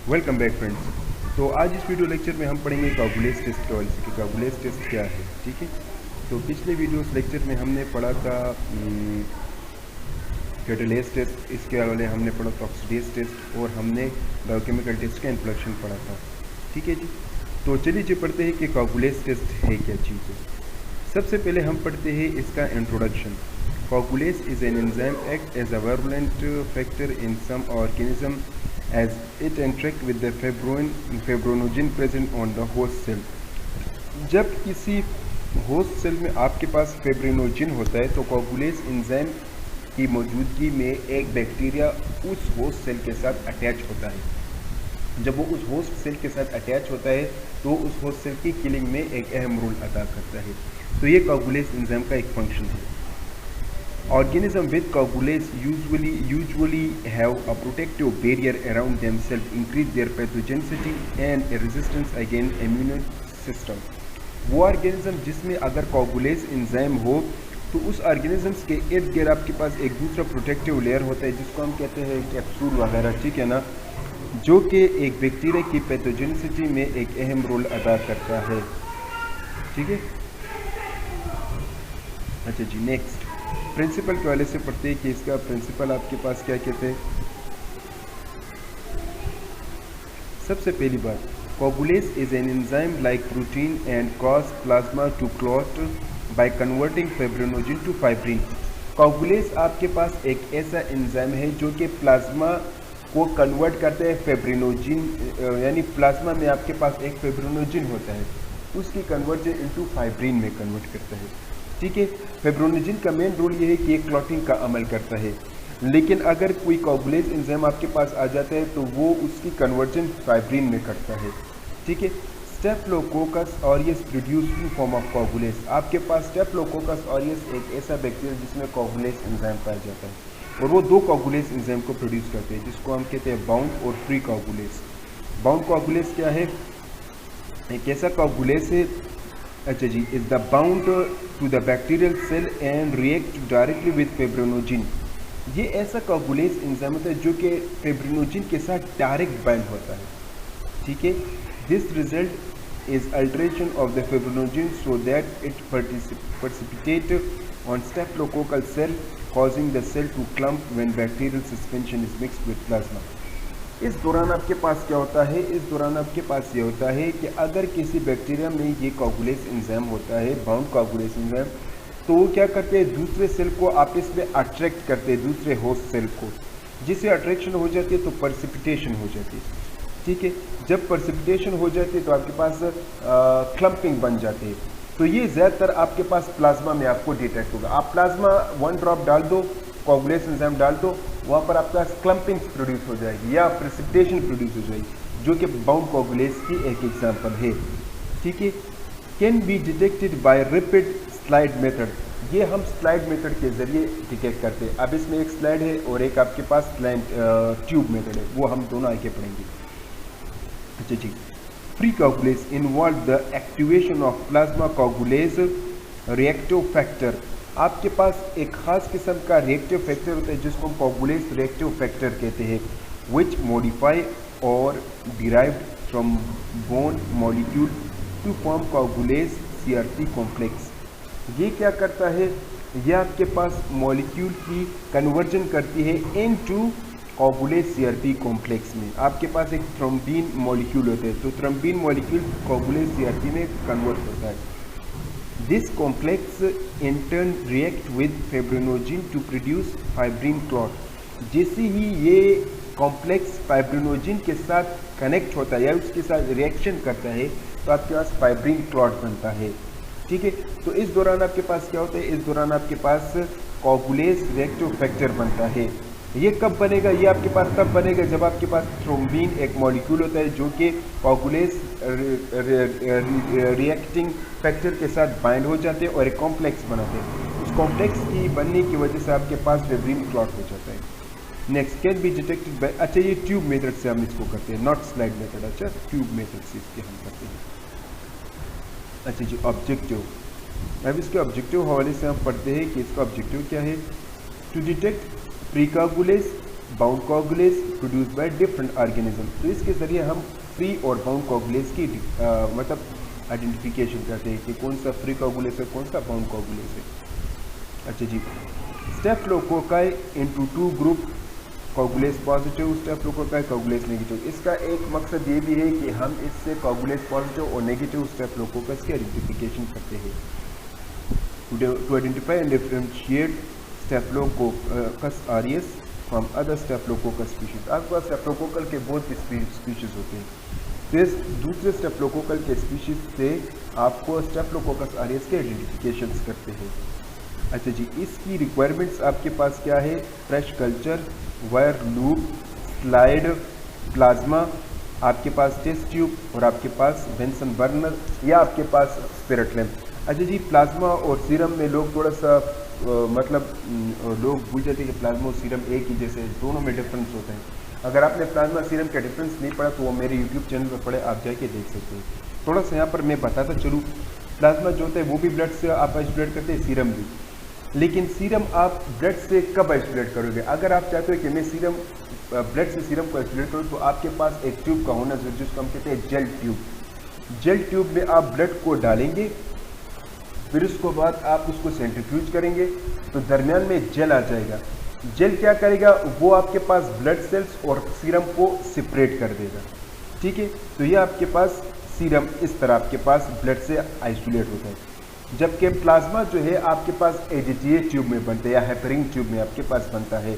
Welcome back friends. तो आज इस वीडियो लेक्चर में हम पढ़ेंगे कागुलेस टेस्ट के हवाले से कि कागुलेस टेस्ट क्या है। ठीक है, तो पिछले वीडियोस लेक्चर में हमने पढ़ा था कैटालेस टेस्ट, इसके हवाले हमने पढ़ा था ऑक्सीडेज टेस्ट और हमने बायोकेमिकल टेस्ट का इंट्रोडक्शन पढ़ा था। ठीक है जी, तो चलिए जी पढ़ते हैं कि कागुलेस टेस्ट है क्या चीज़ है। सबसे पहले हम पढ़ते हैं इसका introduction. Coagulase is an enzyme act as a virulent factor in some organism as it interact with the fibrinogen present on the host cell। जब किसी होस्ट सेल में आपके पास फिब्रिनोजिन होता है तो कोगुलेस एंजाइम की मौजूदगी में एक बैक्टीरिया उस होस्ट सेल के साथ अटैच होता है। जब वो उस होस्ट सेल के साथ अटैच होता है तो उस होस्ट सेल की किलिंग में एक अहम रोल अदा करता है। तो ये कोगुलेस एंजाइम का एक फंक्शन है। Organisms with coagulase usually have a protective barrier around themselves, increase their pathogenicity and resistance against immune system। वो ऑर्गेनिज्म जिसमें अगर कोगुलेस एंजाइम हो तो उस ऑर्गेनिजम्स के इर्द गिर्द आपके पास एक दूसरा प्रोटेक्टिव लेयर होता है जिसको हम कहते हैं कैप्सूल वगैरह, ठीक है ना, जो कि एक बैक्टीरिया की पैथोजेनिसिटी में एक अहम रोल अदा करता है। ठीक है, अच्छा जी, नेक्स्ट प्रिंसिपल के वाले से पढ़ते हैं कि इसका प्रिंसिपल आपके पास क्या कहते हैं। सबसे पहली बात, coagulase is an enzyme like protein and cause plasma to clot by converting fibrinogen to fibrin. Coagulase आपके पास एक ऐसा एंजाइम है जो कि प्लाज्मा को कन्वर्ट करता है फिब्रिनोजिन, यानी प्लाज्मा में आपके पास एक फिब्रिनोजिन होता है, उसकी कन्वर्जन इनटू फाइब्रिन में कन्वर्ट करता है। ठीक है, फिब्रिनोजिन का मेन रोल ये है कि एक क्लॉटिंग का अमल करता है, लेकिन अगर कोई कोगुलेस एंजाइम आपके पास आ जाता है तो वो उसकी कन्वर्जन फाइब्रिन में करता है। ठीक है, Staphylococcus aureus produce in form of coagulase. आपके पास स्टेफिलोकोकस ऑरियस एक ऐसा बैक्टीरिया जिसमें कोगुलेस एंजाइम पाया जाता है और वो दो कोगुलेस एंजाइम को प्रोड्यूस करते हैं जिसको हम कहते हैं बाउंड और फ्री कोगुलेस। बाउंड कोगुलेस क्या है, एक ऐसा कोगुलेस है, अच्छा जी, is the bound to the bacterial cell and react directly with fibrinogen. ये ऐसा कोगुलेस एंजाइम होता है जो कि फिब्रिनोजिन के साथ डायरेक्ट बाइंड होता है। ठीक है, this result is alteration of the fibrinogen so that it precipitate on staphylococcal cell causing the cell to clump when bacterial suspension is mixed with plasma। इस दौरान आपके पास क्या होता है, इस दौरान आपके पास ये होता है कि अगर किसी बैक्टीरिया में ये कोगुलेस एंजाइम होता है, बाउंड कोगुलेस एंजाइम, तो वो क्या करते हैं, दूसरे सेल को आपस में अट्रैक्ट करते हैं, दूसरे होस्ट सेल को, जिससे अट्रैक्शन हो जाती है तो प्रेसिपिटेशन हो जाती है। ठीक है, जब प्रेसिपिटेशन हो जाती है तो आपके पास क्लम्पिंग बन जाती है। तो ये ज़्यादातर आपके पास प्लाज्मा में आपको डिटेक्ट होगा। आप प्लाज्मा 1 ड्रॉप डाल दो, कोगुलेस एंजाइम डाल दो, वहाँ पर आपका क्लम्पिंग प्रोड्यूस हो जाएगी या प्रेसिपिटेशन प्रोड्यूस हो जाएगी, जो कि बाउंड कोगुलेस की एक एग्जांपल है। ठीक है, can be detected by rapid slide method. ये हम स्लाइड मेथड के जरिए डिटेक्ट करते हैं। अब इसमें एक स्लाइड है और एक आपके पास ट्यूब मेथड है, वो हम दोनों आगे पढ़ेंगे। अच्छा जी, free coagulase involve the activation of plasma coagulase reactive factor. आपके पास एक खास किस्म का रिएक्टिव फैक्टर होता है जिसको हम कोगुलेस रिएक्टिव फैक्टर कहते हैं, विच मॉडिफाई और derived from bone molecule to form coagulase CRP complex. ये क्या करता है, ये आपके पास मॉलिक्यूल की कन्वर्जन करती है इनटू कोगुलेस सीआरपी कॉम्प्लेक्स में। आपके पास एक थ्रोम्बीन मॉलिक्यूल होता है, तो थ्रोम्बीन मॉलिक्यूल कोगुलेस सीआरपी में कन्वर्ट होता है। This complex in turn react with fibrinogen to produce fibrin clot। जैसे ही ये कॉम्प्लेक्स फाइब्रिनोजिन के साथ कनेक्ट होता है या उसके साथ रिएक्शन करता है तो आपके पास फाइब्रिन क्लॉट बनता है। ठीक है, तो इस दौरान आपके पास क्या होता है, इस दौरान आपके पास कोगुलेस रिएक्टिव फैक्टर बनता है। ये कब बनेगा, ये आपके पास तब बनेगा जब आपके पास थ्रोम्बीन एक मॉलिक्यूल होता है जो कि कोगुलेस रिएक्टिंग फैक्टर के साथ बाइंड हो जाते हैं और एक कॉम्प्लेक्स बनाते हैं। उस कॉम्प्लेक्स की बनने की वजह से आपके पास फिब्रिन क्लॉट हो जाता है। Next, can be detected by, अच्छा ये ट्यूब मेथड से हम इसको करते हैं, नॉट स्लाइड मेथड, अच्छा ट्यूब मेथड से इसके हम करते हैं। अच्छा जी, ऑब्जेक्टिव, अब इसके ऑब्जेक्टिव हवाले से हम पढ़ते हैं कि इसका ऑब्जेक्टिव क्या है। To detect precoagulase bound coagulase produce by different organism. तो इसके ज़रिए हम फ्री और बाउंड कोगुलेस की मतलब आइडेंटिफिकेशन करते हैं कि कौन सा फ्री कोगुलेस है, कौन सा बाउंड कोगुलेस है। अच्छा जी, staphylococci into two group, coagulase positive, staphylococci coagulase negative. इसका एक मकसद ये भी है कि हम इससे कोगुलेस पॉजिटिव और नेगेटिव स्टेफिलोकोकस की आइडेंटिफिकेशन करते हैं। To identify and differentiate Staphylococcus aureus from other Staphylococcus species। आपके पास स्टेफिलोकोकल के बहुत स्पीशीज होते हैं, तो इस दूसरे स्टेफिलोकोकल के स्पीशीज से आपको स्टेफिलोकोकस ऑरियस के आइडेंटिफिकेशन करते हैं। अच्छा जी, इसकी रिक्वायरमेंट्स आपके पास क्या है? Fresh culture, wire loop, slide, plasma, आपके पास टेस्ट ट्यूब और आपके पास बेंसन बर्नर या आपके पास स्पिरिट लैम्प। अच्छा जी, प्लाज्मा और सीरम में लोग थोड़ा सा लोग भूल जाते हैं कि प्लाज्मा और सीरम एक ही जैसे, दोनों में डिफरेंस होता है। अगर आपने प्लाज्मा सीरम का डिफरेंस नहीं पढ़ा तो वो मेरे यूट्यूब चैनल पर पढ़े, आप जाके देख सकते हैं। थोड़ा सा यहाँ पर मैं बताता चलूँ, प्लाज्मा जो होता है वो भी ब्लड से आप आइसोलेट करते हैं, सीरम भी। लेकिन सीरम आप ब्लड से कब आइसोलेट करोगे? अगर आप चाहते हो कि मैं सीरम ब्लड से सीरम को आइसोलेट करूँ, तो आपके पास एक ट्यूब का होना जरूरी, जिसको हम कहते हैं जेल ट्यूब। जेल ट्यूब में आप ब्लड को डालेंगे, फिर उसके बाद आप उसको सेंट्रीफ्यूज करेंगे तो दरमियान में जेल आ जाएगा। जेल क्या करेगा? वो आपके पास ब्लड सेल्स और सीरम को सेपरेट कर देगा। ठीक है, तो ये आपके पास सीरम इस तरह आपके पास ब्लड से आइसोलेट होता है। जबकि प्लाज्मा जो है आपके पास एडीटीए ट्यूब में बनता है या हेपरिन ट्यूब में आपके पास बनता है।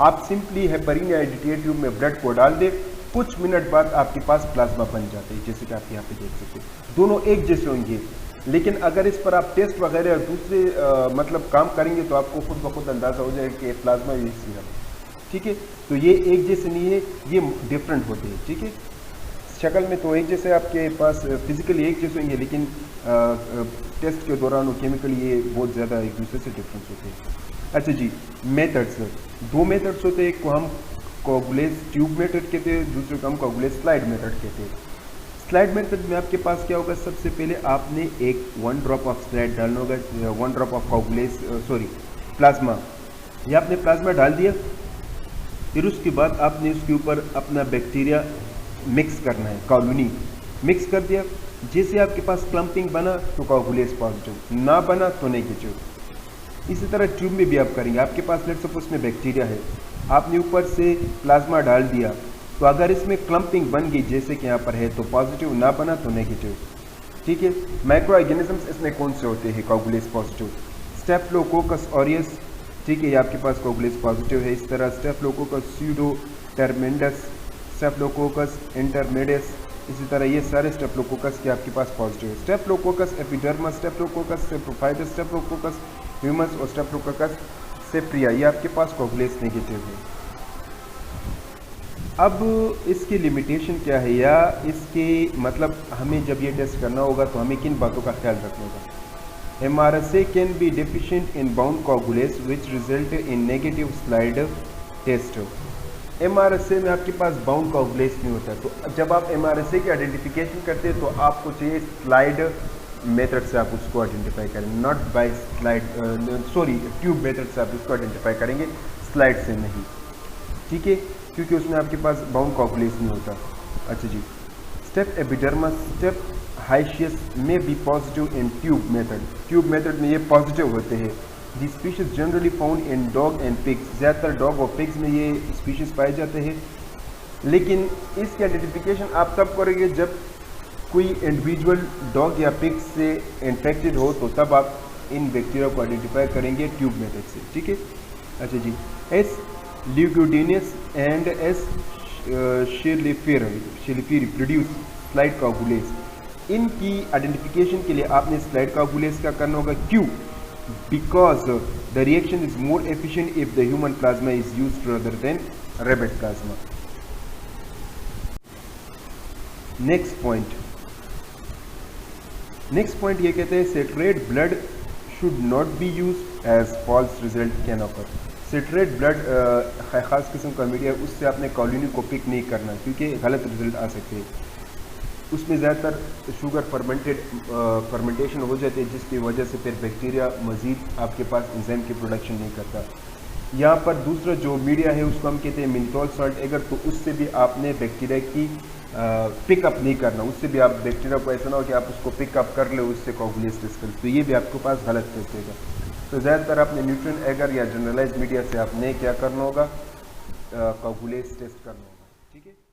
आप सिंपली हेपरिन या एडीटीए ट्यूब में ब्लड को डाल दें, कुछ मिनट बाद आपके पास प्लाज्मा बन जाते हैं, जैसे कि आप यहाँ पे देख सकते हैं। दोनों एक जैसे होंगे, लेकिन अगर इस पर आप टेस्ट वगैरह दूसरे मतलब काम करेंगे तो आपको खुद ब खुद अंदाज़ा हो जाएगा कि प्लाज्मा ये सीरम। ठीक है, तो ये एक जैसे नहीं है, ये डिफरेंट होते हैं। ठीक है, शक्ल में तो एक जैसे आपके पास फिजिकली एक जैसे होंगे, लेकिन टेस्ट के दौरान और केमिकली ये बहुत ज़्यादा एक दूसरे से डिफरेंस होते हैं। अच्छा जी, मेथड्स, दो मेथड्स होते हैं, एक को हम कोगुलेस ट्यूब मेथड कहते हैं, दूसरे को हम कोगुलेस स्लाइड मेथड कहते हैं। स्लाइड मेथड में आपके पास क्या होगा? सबसे पहले आपने एक 1 ड्रॉप ऑफ स्लाइड डालना होगा, 1 ड्रॉप ऑफ कोगुलेस प्लाज्मा, ये आपने प्लाज्मा डाल दिया। फिर उसके बाद आपने उसके ऊपर अपना बैक्टीरिया मिक्स करना है, कॉलोनी मिक्स कर दिया। जैसे आपके पास क्लम्पिंग बना तो कोगुलेस पॉजिटिव, ना बना तो नेगेटिव। इसी तरह ट्यूब में भी आप करेंगे। आपके पास लेट्स सपोज में बैक्टीरिया है, आपने ऊपर से प्लाज्मा डाल दिया, तो अगर इसमें क्लम्पिंग बन गई जैसे कि यहाँ पर है तो पॉजिटिव, ना बना तो नेगेटिव। ठीक है, माइक्रो ऑर्गेनिजम्स इसमें कौन से होते हैं? Coagulase positive. स्टेफिलोकोकस ऑरियस, ठीक है, ये आपके पास कोगुलेस पॉजिटिव है। इस तरह Staphylococcus pseudintermedius, Staphylococcus intermedius, इसी तरह ये सारे स्टेफिलोकोकस के आपके पास पॉजिटिव है। Staphylococcus epidermidis, Staphylococcus saprophyticus, Staphylococcus ह्यूमस और स्टेफिलोकोकस सेप्रिया, ये आपके पास कोगुलेस नेगेटिव है। अब इसकी लिमिटेशन क्या है, या इसके मतलब हमें जब ये टेस्ट करना होगा तो हमें किन बातों का ख्याल रखना होगा? MRSA can be deficient in bound coagulase which result in negative slide test. MRSA में आपके पास बाउंड कोगुलेस नहीं होता, तो जब आप MRSA की आइडेंटिफिकेशन करते हैं तो आपको चाहिए स्लाइड मेथड से आप उसको आइडेंटिफाई करें, not bye slide tube method से आप उसको आइडेंटिफाई करेंगे, स्लाइड से नहीं। ठीक है, क्योंकि उसमें आपके पास बाउंड कोगुलेस नहीं होता। अच्छा जी, स्टेप एपिडर्मस, स्टेप हाइशियस में be positive in tube method. Tube method में ये पॉजिटिव होते हैं। The species generally found in dog and pigs, ज़्यादातर डॉग और पिग्स में ये स्पीशीज पाए जाते हैं। लेकिन इसकी आइडेंटिफिकेशन आप तब करेंगे जब कोई इंडिविजुअल डॉग या पिग से इन्फेक्टेड हो, तो तब आप इन बैक्टीरिया को आइडेंटिफाई करेंगे ट्यूब मेथड से। ठीक है, अच्छा जी, S lugdunensis and S schleiferi produce slide coagulase. इनकी आइडेंटिफिकेशन के लिए आपने स्लाइड कोगुलेस का करना होगा। क्यों? Because the reaction is more efficient if the human plasma is used rather than rabbit plasma. Next point ये कहते हैं citrated blood should not be used as false result can occur. Citrated blood ख़ास किस्म का media, उससे आपने colony को pick नहीं करना क्योंकि गलत रिजल्ट आ सकते हैं। उसमें ज़्यादातर शुगर फर्मेंटेशन हो जाती है, जिसकी वजह से फिर बैक्टीरिया मज़ीद आपके पास एंजाइम की प्रोडक्शन नहीं करता। यहाँ पर दूसरा जो मीडिया है उसको हम कहते हैं मिंथोल सॉल्ट एगर, तो उससे भी आपने बैक्टीरिया की पिकअप नहीं करना, उससे भी आप बैक्टीरिया को ऐसा ना हो कि आप उसको पिकअप कर ले उससे कोगुलेस टेस्ट कर, तो ये भी आपके पास गलत टेस्ट होगा। तो ज़्यादातर आपने न्यूट्रिएंट एगर या जनरलाइज मीडिया से आपने क्या करना होगा, कोगुलेस टेस्ट करना होगा। ठीक है।